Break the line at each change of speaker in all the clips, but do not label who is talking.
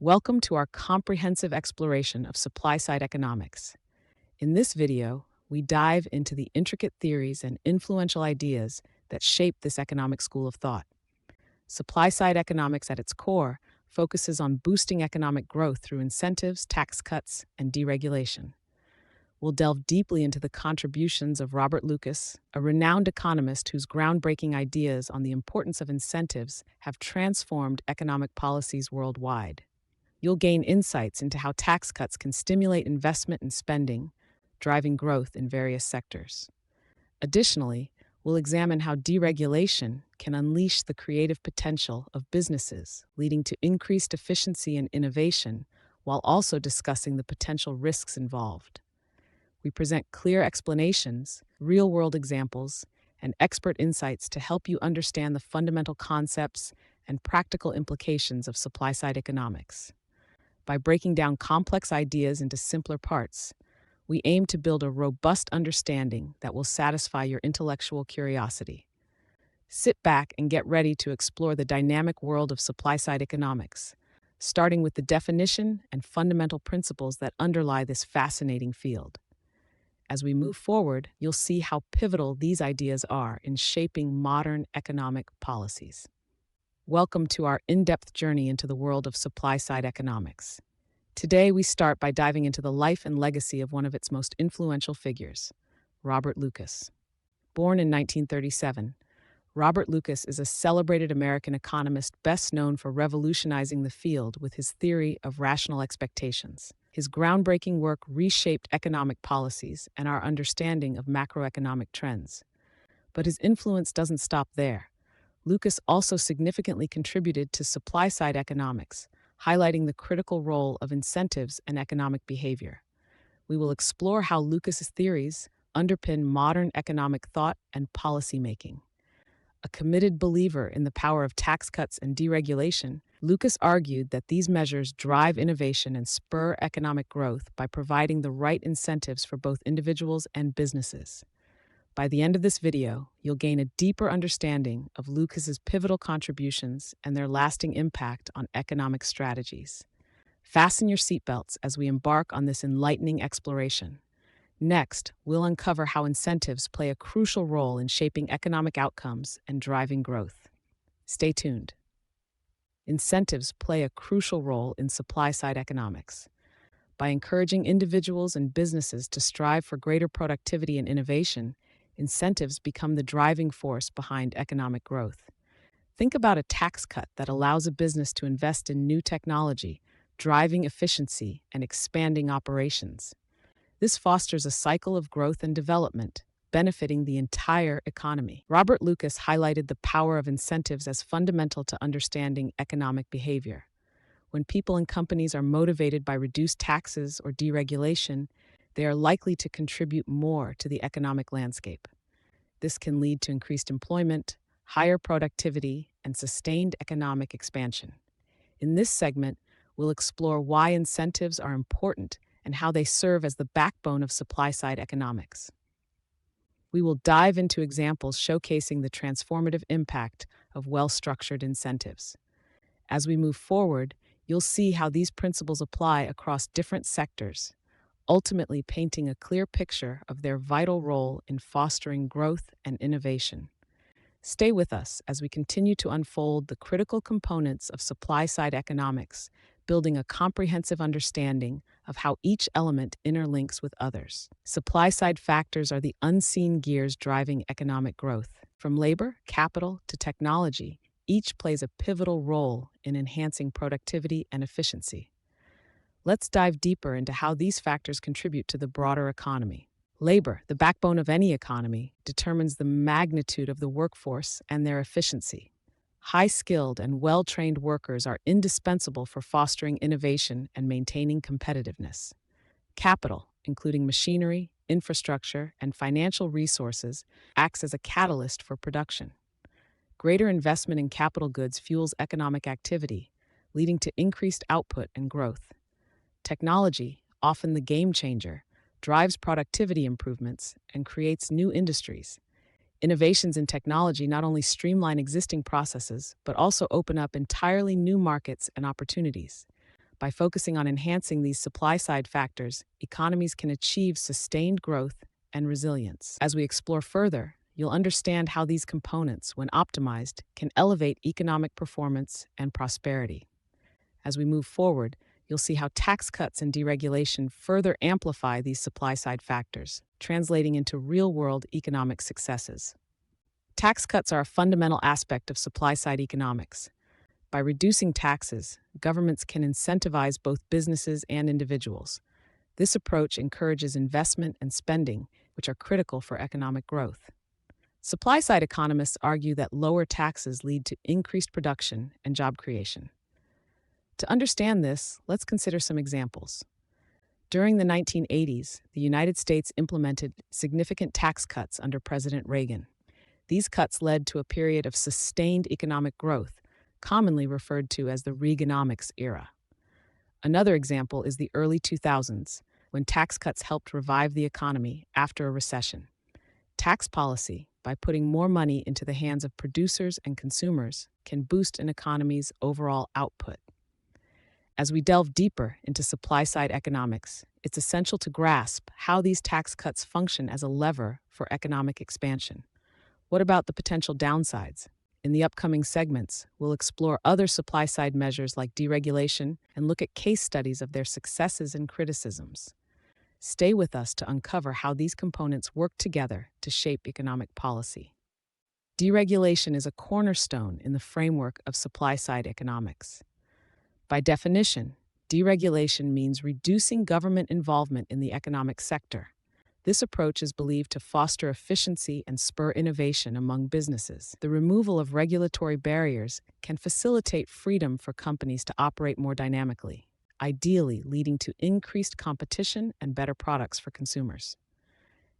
Welcome to our comprehensive exploration of supply-side economics. In this video, we dive into the intricate theories and influential ideas that shape this economic school of thought. Supply-side economics at its core focuses on boosting economic growth through incentives, tax cuts, and deregulation. We'll delve deeply into the contributions of Robert Lucas, a renowned economist whose groundbreaking ideas on the importance of incentives have transformed economic policies worldwide. You'll gain insights into how tax cuts can stimulate investment and spending, driving growth in various sectors. Additionally, we'll examine how deregulation can unleash the creative potential of businesses, leading to increased efficiency and innovation, while also discussing the potential risks involved. We present clear explanations, real-world examples, and expert insights to help you understand the fundamental concepts and practical implications of supply-side economics. By breaking down complex ideas into simpler parts, we aim to build a robust understanding that will satisfy your intellectual curiosity. Sit back and get ready to explore the dynamic world of supply-side economics, starting with the definition and fundamental principles that underlie this fascinating field. As we move forward, you'll see how pivotal these ideas are in shaping modern economic policies. Welcome to our in-depth journey into the world of supply-side economics. Today, we start by diving into the life and legacy of one of its most influential figures, Robert Lucas. Born in 1937, Robert Lucas is a celebrated American economist best known for revolutionizing the field with his theory of rational expectations. His groundbreaking work reshaped economic policies and our understanding of macroeconomic trends. But his influence doesn't stop there. Lucas also significantly contributed to supply-side economics, highlighting the critical role of incentives and economic behavior. We will explore how Lucas's theories underpin modern economic thought and policymaking. A committed believer in the power of tax cuts and deregulation, Lucas argued that these measures drive innovation and spur economic growth by providing the right incentives for both individuals and businesses. By the end of this video, you'll gain a deeper understanding of Lucas's pivotal contributions and their lasting impact on economic strategies. Fasten your seatbelts as we embark on this enlightening exploration. Next, we'll uncover how incentives play a crucial role in shaping economic outcomes and driving growth. Stay tuned. Incentives play a crucial role in supply-side economics. By encouraging individuals and businesses to strive for greater productivity and innovation, incentives become the driving force behind economic growth. Think about a tax cut that allows a business to invest in new technology, driving efficiency and expanding operations. This fosters a cycle of growth and development, benefiting the entire economy. Robert Lucas highlighted the power of incentives as fundamental to understanding economic behavior. When people and companies are motivated by reduced taxes or deregulation, they are likely to contribute more to the economic landscape. This can lead to increased employment, higher productivity, and sustained economic expansion. In this segment, we'll explore why incentives are important and how they serve as the backbone of supply-side economics. We will dive into examples showcasing the transformative impact of well-structured incentives. As we move forward, you'll see how these principles apply across different sectors, ultimately painting a clear picture of their vital role in fostering growth and innovation. Stay with us as we continue to unfold the critical components of supply-side economics, building a comprehensive understanding of how each element interlinks with others. Supply-side factors are the unseen gears driving economic growth. From labor, capital, to technology, each plays a pivotal role in enhancing productivity and efficiency. Let's dive deeper into how these factors contribute to the broader economy. Labor, the backbone of any economy, determines the magnitude of the workforce and their efficiency. High-skilled and well-trained workers are indispensable for fostering innovation and maintaining competitiveness. Capital, including machinery, infrastructure, and financial resources, acts as a catalyst for production. Greater investment in capital goods fuels economic activity, leading to increased output and growth. Technology, often the game changer, drives productivity improvements and creates new industries. Innovations in technology not only streamline existing processes, but also open up entirely new markets and opportunities. By focusing on enhancing these supply-side factors, economies can achieve sustained growth and resilience. As we explore further, you'll understand how these components, when optimized, can elevate economic performance and prosperity. As we move forward, you'll see how tax cuts and deregulation further amplify these supply-side factors, translating into real-world economic successes. Tax cuts are a fundamental aspect of supply-side economics. By reducing taxes, governments can incentivize both businesses and individuals. This approach encourages investment and spending, which are critical for economic growth. Supply-side economists argue that lower taxes lead to increased production and job creation. To understand this, let's consider some examples. During the 1980s, the United States implemented significant tax cuts under President Reagan. These cuts led to a period of sustained economic growth, commonly referred to as the Reaganomics era. Another example is the early 2000s, when tax cuts helped revive the economy after a recession. Tax policy, by putting more money into the hands of producers and consumers, can boost an economy's overall output. As we delve deeper into supply-side economics, it's essential to grasp how these tax cuts function as a lever for economic expansion. What about the potential downsides? In the upcoming segments, we'll explore other supply-side measures like deregulation and look at case studies of their successes and criticisms. Stay with us to uncover how these components work together to shape economic policy. Deregulation is a cornerstone in the framework of supply-side economics. By definition, deregulation means reducing government involvement in the economic sector. This approach is believed to foster efficiency and spur innovation among businesses. The removal of regulatory barriers can facilitate freedom for companies to operate more dynamically, ideally leading to increased competition and better products for consumers.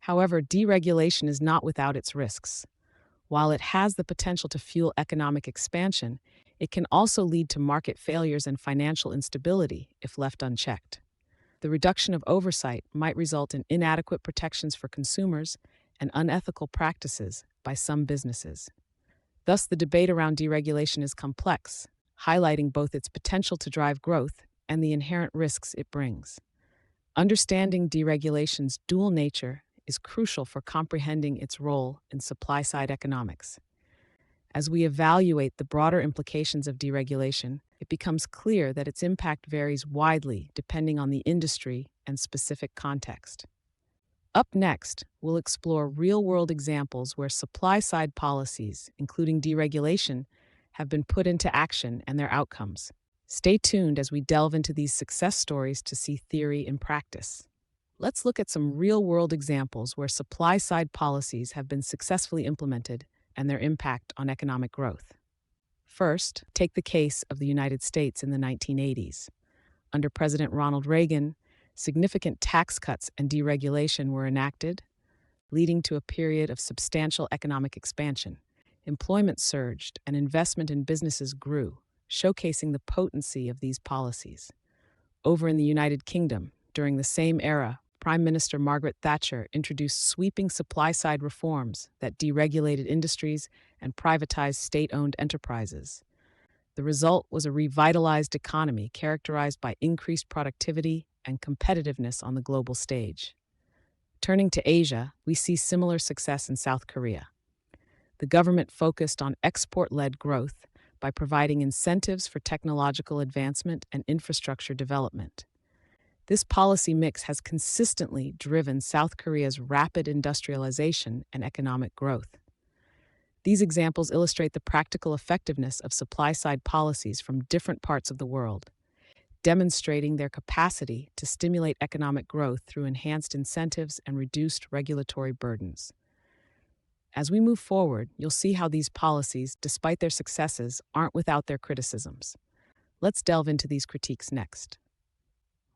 However, deregulation is not without its risks. While it has the potential to fuel economic expansion, it can also lead to market failures and financial instability if left unchecked. The reduction of oversight might result in inadequate protections for consumers and unethical practices by some businesses. Thus, the debate around deregulation is complex, highlighting both its potential to drive growth and the inherent risks it brings. Understanding deregulation's dual nature is crucial for comprehending its role in supply-side economics. As we evaluate the broader implications of deregulation, it becomes clear that its impact varies widely depending on the industry and specific context. Up next, we'll explore real-world examples where supply-side policies, including deregulation, have been put into action and their outcomes. Stay tuned as we delve into these success stories to see theory in practice. Let's look at some real-world examples where supply-side policies have been successfully implemented and their impact on economic growth. First, take the case of the United States in the 1980s. Under President Ronald Reagan, significant tax cuts and deregulation were enacted, leading to a period of substantial economic expansion. Employment surged and investment in businesses grew, showcasing the potency of these policies. Over in the United Kingdom, during the same era, Prime Minister Margaret Thatcher introduced sweeping supply-side reforms that deregulated industries and privatized state-owned enterprises. The result was a revitalized economy characterized by increased productivity and competitiveness on the global stage. Turning to Asia, we see similar success in South Korea. The government focused on export-led growth by providing incentives for technological advancement and infrastructure development. This policy mix has consistently driven South Korea's rapid industrialization and economic growth. These examples illustrate the practical effectiveness of supply-side policies from different parts of the world, demonstrating their capacity to stimulate economic growth through enhanced incentives and reduced regulatory burdens. As we move forward, you'll see how these policies, despite their successes, aren't without their criticisms. Let's delve into these critiques next.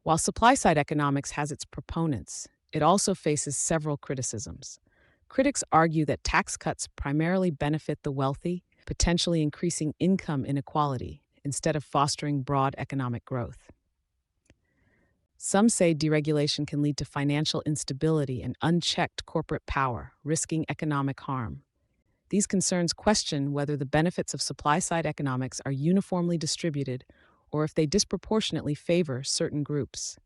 While supply-side economics has its proponents, it also faces several criticisms. Critics argue that tax cuts primarily benefit the wealthy, potentially increasing income inequality instead of fostering broad economic growth. Some say deregulation can lead to financial instability and unchecked corporate power, risking economic harm. These concerns question whether the benefits of supply-side economics are uniformly distributed or if they disproportionately favor certain groups.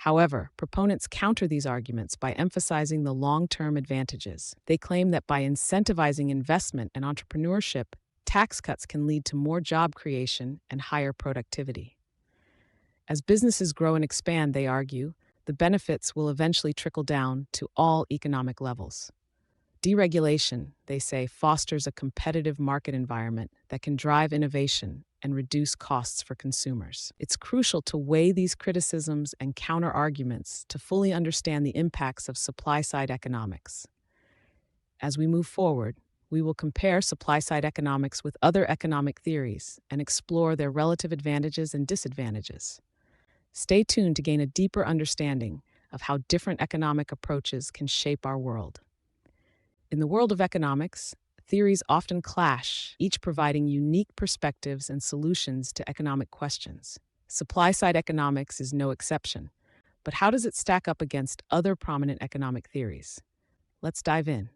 However, proponents counter these arguments by emphasizing the long-term advantages. They claim that by incentivizing investment and entrepreneurship, tax cuts can lead to more job creation and higher productivity. As businesses grow and expand, they argue, the benefits will eventually trickle down to all economic levels. Deregulation, they say, fosters a competitive market environment that can drive innovation and reduce costs for consumers. It's crucial to weigh these criticisms and counter-arguments to fully understand the impacts of supply-side economics. As we move forward, we will compare supply-side economics with other economic theories and explore their relative advantages and disadvantages. Stay tuned to gain a deeper understanding of how different economic approaches can shape our world. In the world of economics, theories often clash, each providing unique perspectives and solutions to economic questions. Supply-side economics is no exception, but how does it stack up against other prominent economic theories? Let's dive in.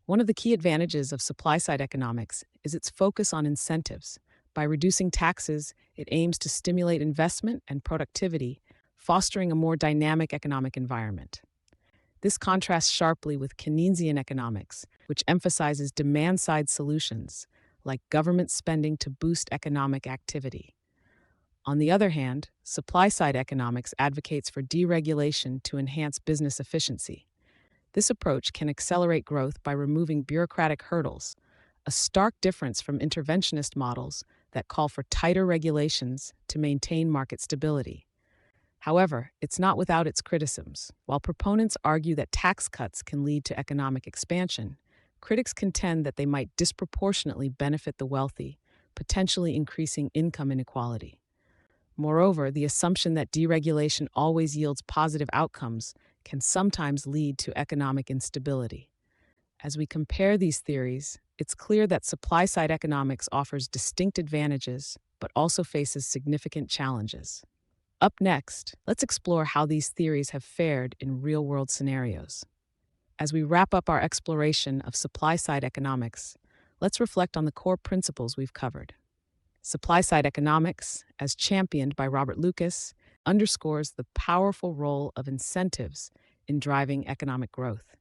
One of the key advantages of supply-side economics is its focus on incentives. By reducing taxes, it aims to stimulate investment and productivity, fostering a more dynamic economic environment. This contrasts sharply with Keynesian economics, which emphasizes demand-side solutions, like government spending to boost economic activity. On the other hand, supply-side economics advocates for deregulation to enhance business efficiency. This approach can accelerate growth by removing bureaucratic hurdles, a stark difference from interventionist models that call for tighter regulations to maintain market stability. However, it's not without its criticisms. While proponents argue that tax cuts can lead to economic expansion, critics contend that they might disproportionately benefit the wealthy, potentially increasing income inequality. Moreover, the assumption that deregulation always yields positive outcomes can sometimes lead to economic instability. As we compare these theories, it's clear that supply-side economics offers distinct advantages, but also faces significant challenges. Up next, let's explore how these theories have fared in real-world scenarios. As we wrap up our exploration of supply-side economics, let's reflect on the core principles we've covered. Supply-side economics, as championed by Robert Lucas, underscores the powerful role of incentives in driving economic growth.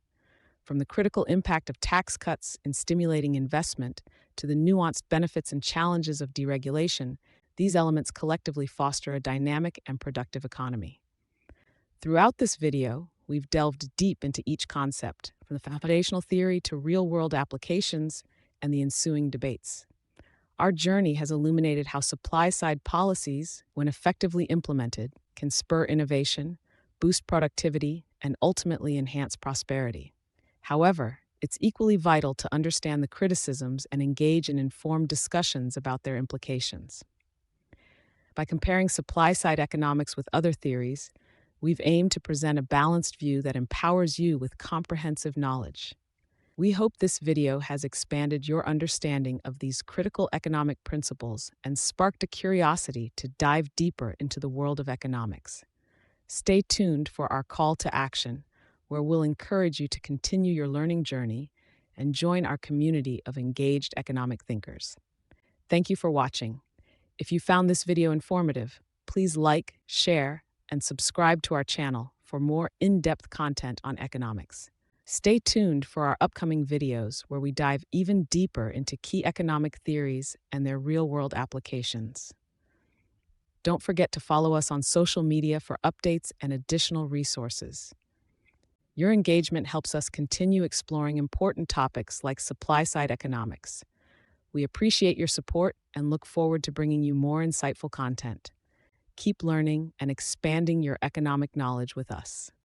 From the critical impact of tax cuts in stimulating investment to the nuanced benefits and challenges of deregulation, these elements collectively foster a dynamic and productive economy. Throughout this video, we've delved deep into each concept, from the foundational theory to real-world applications and the ensuing debates. Our journey has illuminated how supply-side policies, when effectively implemented, can spur innovation, boost productivity, and ultimately enhance prosperity. However, it's equally vital to understand the criticisms and engage in informed discussions about their implications. By comparing supply-side economics with other theories, we've aimed to present a balanced view that empowers you with comprehensive knowledge. We hope this video has expanded your understanding of these critical economic principles and sparked a curiosity to dive deeper into the world of economics. Stay tuned for our call to action, where we'll encourage you to continue your learning journey and join our community of engaged economic thinkers. Thank you for watching. If you found this video informative, please like, share, and subscribe to our channel for more in-depth content on economics. Stay tuned for our upcoming videos where we dive even deeper into key economic theories and their real-world applications. Don't forget to follow us on social media for updates and additional resources. Your engagement helps us continue exploring important topics like supply-side economics. We appreciate your support and look forward to bringing you more insightful content. Keep learning and expanding your economic knowledge with us.